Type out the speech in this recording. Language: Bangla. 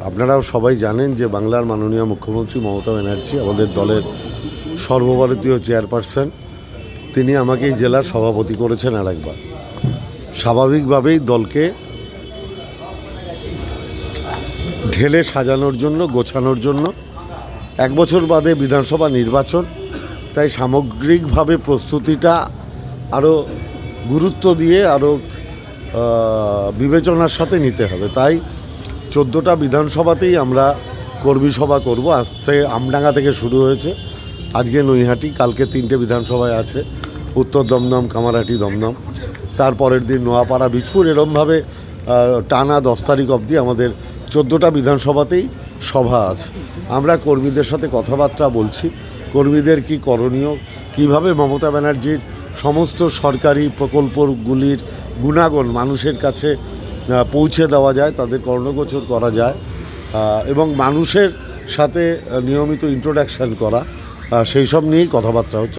আপনারাও সবাই জানেন যে বাংলার মাননীয় মুখ্যমন্ত্রী মমতা ব্যানার্জি আমাদের দলের সর্বভারতীয় চেয়ারপারসন। তিনি আমাকে এই জেলার সভাপতি করেছেন আরেকবার। স্বাভাবিকভাবেই দলকে ঢেলে সাজানোর জন্য, গোছানোর জন্য, এক বছর বাদে বিধানসভা নির্বাচন, তাই সামগ্রিকভাবে প্রস্তুতিটা আরও গুরুত্ব দিয়ে আরও বিবেচনার সাথে নিতে হবে। তাই 14টা বিধানসভাতেই আমরা কর্মী সভা করব। আজকে আমডাঙ্গা থেকে শুরু হয়েছে, আজকে নৈহাটি, কালকে 3টে বিধানসভায় আছে, উত্তর দমদম, কামারহাটি, দমদম, তারপরের দিন নোয়াপাড়া, বীজপুর। এরমভাবে টানা 10 তারিখ অবধি আমাদের 14টা বিধানসভাতেই সভা আছে। আমরা কর্মীদের সাথে কথাবার্তা বলছি, কর্মীদের কি করণীয়, কিভাবে মমতা ব্যানার্জির সমস্ত সরকারি প্রকল্পগুলির গুণাগুণ মানুষের কাছে পৌঁছে দেওয়া যায়, তাদের কর্ণগোচর করা যায় এবং মানুষের সাথে নিয়মিত ইন্ট্রোডাকশান করা, সেই সব নিয়েই কথাবার্তা হচ্ছে।